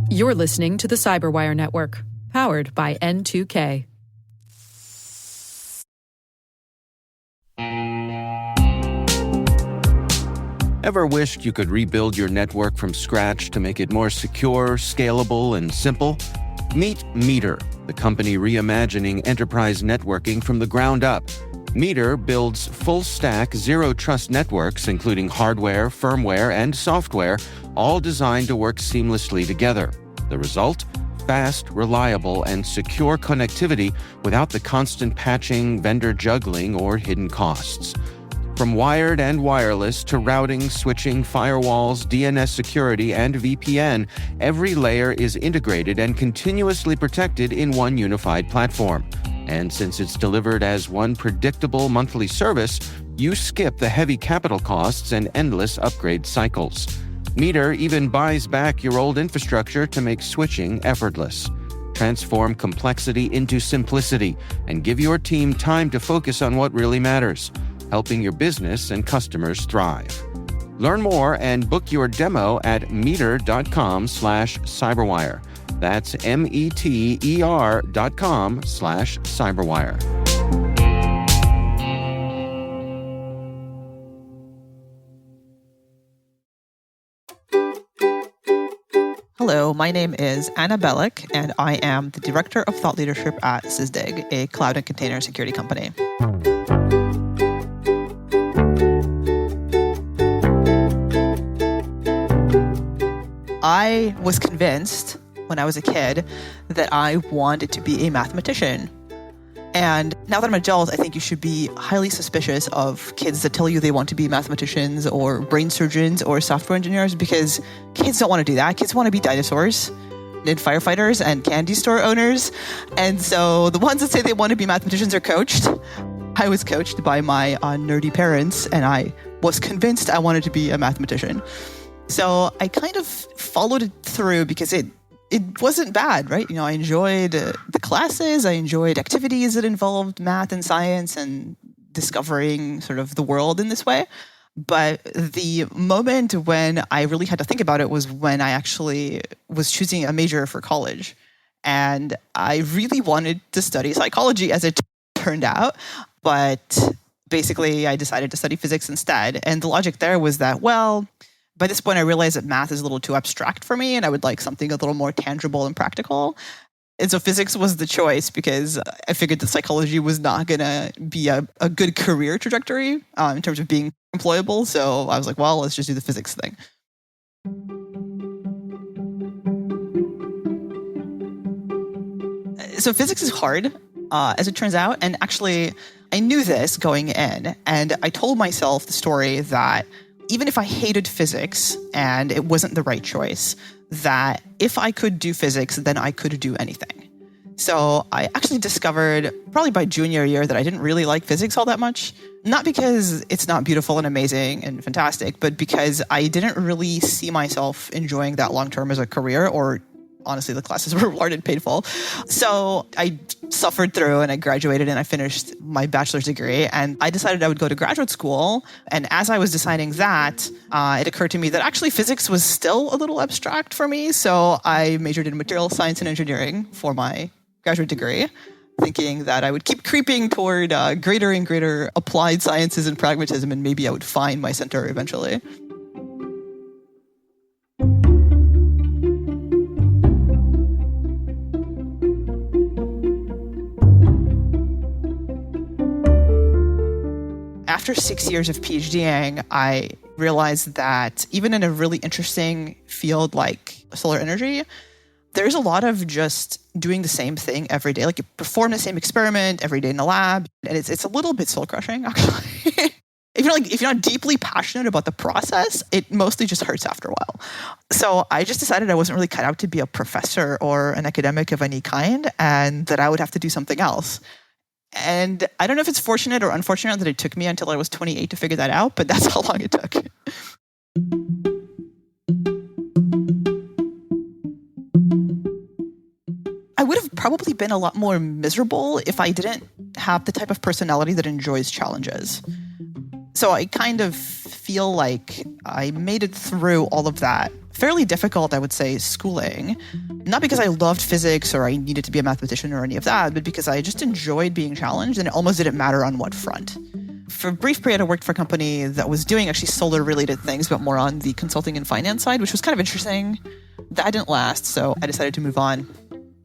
You're listening to the Cyberwire Network, powered by N2K. Ever wished you could rebuild your network from scratch to make it more secure, scalable, and simple? Meet Meter, the company reimagining enterprise networking from the ground up. Meter builds full-stack, zero-trust networks, including hardware, firmware, and software, all designed to work seamlessly together. The result? Fast, reliable, and secure connectivity without the constant patching, vendor juggling, or hidden costs. From wired and wireless to routing, switching, firewalls, DNS security, and VPN, every layer is integrated and continuously protected in one unified platform. And since it's delivered as one predictable monthly service, you skip the heavy capital costs and endless upgrade cycles. Meter even buys back your old infrastructure to make switching effortless. Transform complexity into simplicity and give your team time to focus on what really matters, helping your business and customers thrive. Learn more and book your demo at meter.com/cyberwire. That's METER.com/cyberwire. Hello, my name is Anna Belak, and I am the Director of Thought Leadership at Sysdig, a cloud and container security company. I was convinced when I was a kid that I wanted to be a mathematician. And now that I'm an adult, I think you should be highly suspicious of kids that tell you they want to be mathematicians or brain surgeons or software engineers, because kids don't want to do that. Kids want to be dinosaurs and firefighters and candy store owners. And so the ones that say they want to be mathematicians are coached. I was coached by my nerdy parents, and I was convinced I wanted to be a mathematician. So I kind of followed it through because it wasn't bad, right? You know, I enjoyed the classes. I enjoyed activities that involved math and science and discovering sort of the world in this way. But the moment when I really had to think about it was when I actually was choosing a major for college. And I really wanted to study psychology, as it turned out. But basically, I decided to study physics instead. And the logic there was that, well, by this point, I realized that math is a little too abstract for me, and I would like something a little more tangible and practical. And so physics was the choice because I figured that psychology was not going to be a good career trajectory in terms of being employable. So I was like, well, let's just do the physics thing. So physics is hard, as it turns out. And actually, I knew this going in. And I told myself the story that even if I hated physics and it wasn't the right choice, that if I could do physics, then I could do anything. So I actually discovered probably by junior year that I didn't really like physics all that much. Not because it's not beautiful and amazing and fantastic, but because I didn't really see myself enjoying that long term as a career, or honestly, the classes were hard and painful. So I suffered through and I graduated and I finished my bachelor's degree, and I decided I would go to graduate school. And as I was deciding that, it occurred to me that actually physics was still a little abstract for me. So I majored in material science and engineering for my graduate degree, thinking that I would keep creeping toward greater and greater applied sciences and pragmatism, and maybe I would find my center eventually. After 6 years of PhDing, I realized that even in a really interesting field like solar energy, there's a lot of just doing the same thing every day. Like you perform the same experiment every day in the lab, and it's a little bit soul crushing, actually. If you're not deeply passionate about the process, it mostly just hurts after a while. So I just decided I wasn't really cut out to be a professor or an academic of any kind, and that I would have to do something else. And I don't know if it's fortunate or unfortunate that it took me until I was 28 to figure that out, but that's how long it took. I would have probably been a lot more miserable if I didn't have the type of personality that enjoys challenges. So I kind of feel like I made it through all of that fairly difficult, I would say, schooling. Not because I loved physics or I needed to be a mathematician or any of that, but because I just enjoyed being challenged, and it almost didn't matter on what front. For a brief period, I worked for a company that was doing actually solar-related things, but more on the consulting and finance side, which was kind of interesting. That didn't last, so I decided to move on.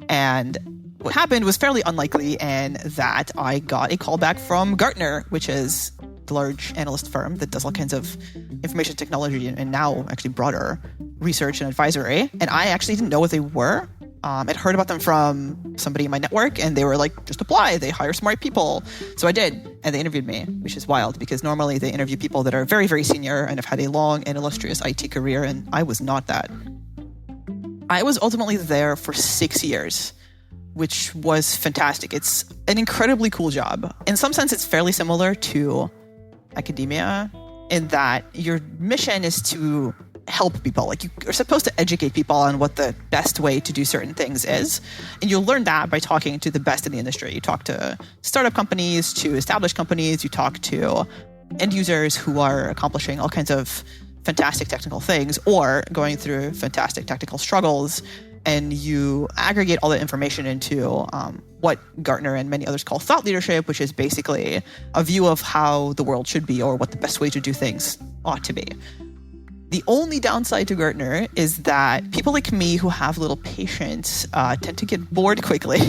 And what happened was fairly unlikely in that I got a call back from Gartner, which is the large analyst firm that does all kinds of information technology and now actually broader research and advisory. And I actually didn't know what they were. I'd heard about them from somebody in my network, and they were like, just apply. They hire smart people. So I did, and they interviewed me, which is wild because normally they interview people that are very, very senior and have had a long and illustrious IT career, and I was not that. I was ultimately there for 6 years, which was fantastic. It's an incredibly cool job. In some sense, it's fairly similar to academia in that your mission is to help people. Like, you are supposed to educate people on what the best way to do certain things is. And you'll learn that by talking to the best in the industry. You talk to startup companies, to established companies, you talk to end users who are accomplishing all kinds of fantastic technical things or going through fantastic technical struggles. And you aggregate all that information into what Gartner and many others call thought leadership, which is basically a view of how the world should be or what the best way to do things ought to be. The only downside to Gartner is that people like me who have little patience tend to get bored quickly.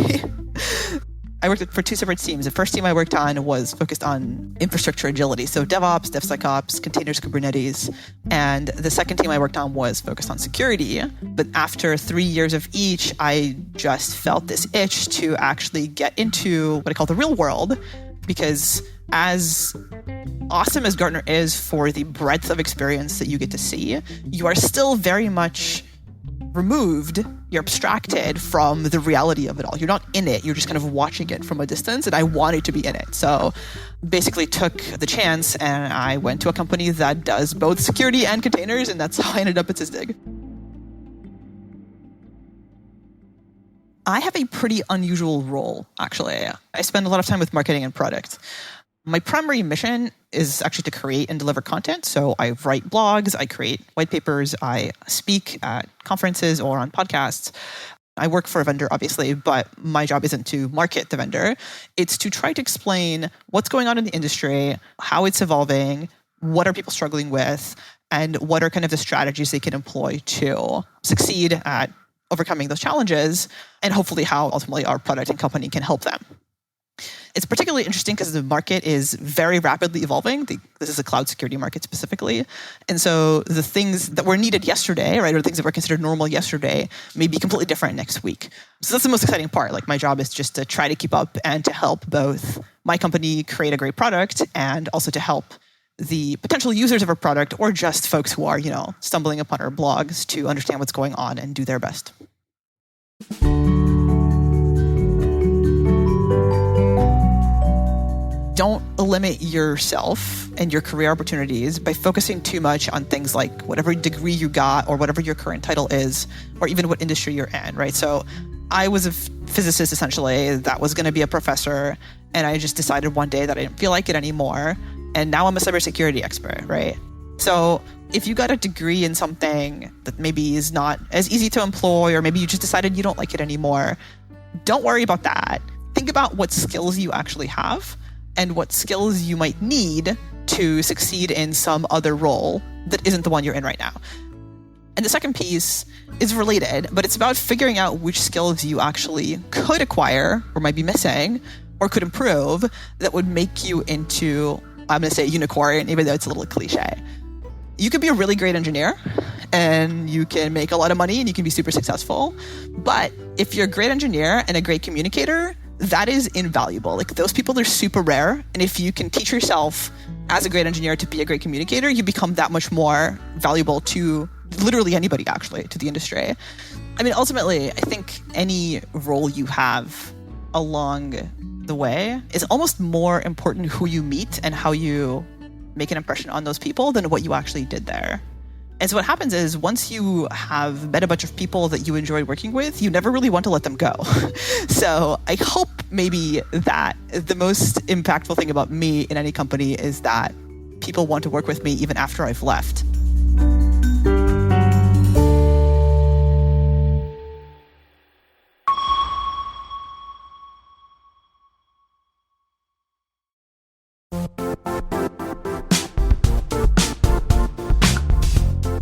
I worked for two separate teams. The first team I worked on was focused on infrastructure agility, so DevOps, DevSecOps, containers, Kubernetes. And the second team I worked on was focused on security. But after 3 years of each, I just felt this itch to actually get into what I call the real world, because as awesome as Gartner is for the breadth of experience that you get to see, you are still very much removed, you're abstracted from the reality of it all. You're not in it, you're just kind of watching it from a distance, and I wanted to be in it. So basically took the chance and I went to a company that does both security and containers, and that's how I ended up at Sysdig. I have a pretty unusual role, actually. I spend a lot of time with marketing and product. My primary mission is actually to create and deliver content. So I write blogs, I create white papers, I speak at conferences or on podcasts. I work for a vendor, obviously, but my job isn't to market the vendor. It's to try to explain what's going on in the industry, how it's evolving, what are people struggling with, and what are kind of the strategies they can employ to succeed at overcoming those challenges, and hopefully how ultimately our product and company can help them. It's particularly interesting because the market is very rapidly evolving. This is a cloud security market specifically. And so the things that were needed yesterday, right, or things that were considered normal yesterday may be completely different next week. So that's the most exciting part. Like, my job is just to try to keep up and to help both my company create a great product and also to help the potential users of our product or just folks who are, stumbling upon our blogs to understand what's going on and do their best. Don't limit yourself and your career opportunities by focusing too much on things like whatever degree you got or whatever your current title is, or even what industry you're in, right? So I was a physicist, essentially, that was going to be a professor, and I just decided one day that I didn't feel like it anymore, and now I'm a cybersecurity expert, right? So if you got a degree in something that maybe is not as easy to employ, or maybe you just decided you don't like it anymore, don't worry about that. Think about what skills you actually have and what skills you might need to succeed in some other role that isn't the one you're in right now. And the second piece is related, but it's about figuring out which skills you actually could acquire or might be missing or could improve that would make you into, I'm going to say unicorn, even though it's a little cliche. You could be a really great engineer and you can make a lot of money and you can be super successful. But if you're a great engineer and a great communicator, that is invaluable. Like, those people are super rare. And if you can teach yourself as a great engineer to be a great communicator, you become that much more valuable to literally anybody, actually, to the industry. I mean, ultimately, I think any role you have along the way is almost more important who you meet and how you make an impression on those people than what you actually did there. And so what happens is, once you have met a bunch of people that you enjoyed working with, you never really want to let them go. So I hope maybe that the most impactful thing about me in any company is that people want to work with me even after I've left.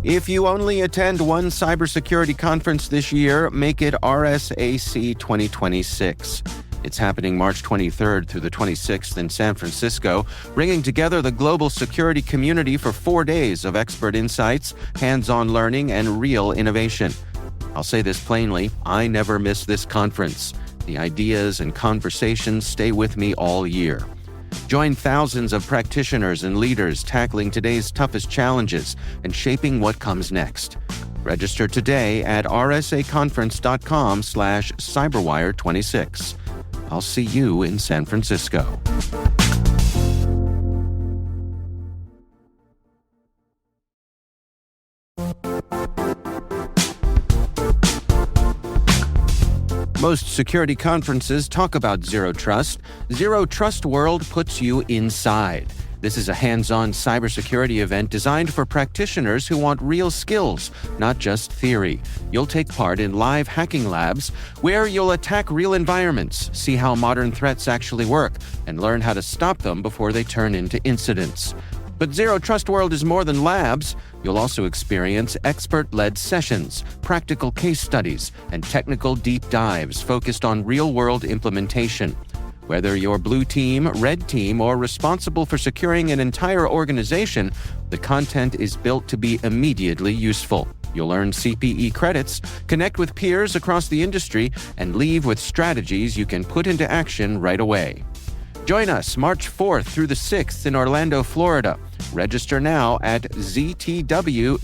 If you only attend one cybersecurity conference this year, make it RSAC 2026. It's happening March 23rd through the 26th in San Francisco, bringing together the global security community for 4 days of expert insights, hands-on learning, and real innovation. I'll say this plainly, I never miss this conference. The ideas and conversations stay with me all year. Join thousands of practitioners and leaders tackling today's toughest challenges and shaping what comes next. Register today at rsaconference.com/cyberwire26. I'll see you in San Francisco. Most security conferences talk about Zero Trust. Zero Trust World puts you inside. This is a hands-on cybersecurity event designed for practitioners who want real skills, not just theory. You'll take part in live hacking labs where you'll attack real environments, see how modern threats actually work, and learn how to stop them before they turn into incidents. But Zero Trust World is more than labs. You'll also experience expert-led sessions, practical case studies, and technical deep dives focused on real-world implementation. Whether you're blue team, red team, or responsible for securing an entire organization, the content is built to be immediately useful. You'll earn CPE credits, connect with peers across the industry, and leave with strategies you can put into action right away. Join us March 4th through the 6th in Orlando, Florida. Register now at ztw.com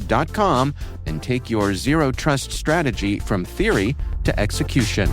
and take your Zero Trust strategy from theory to execution.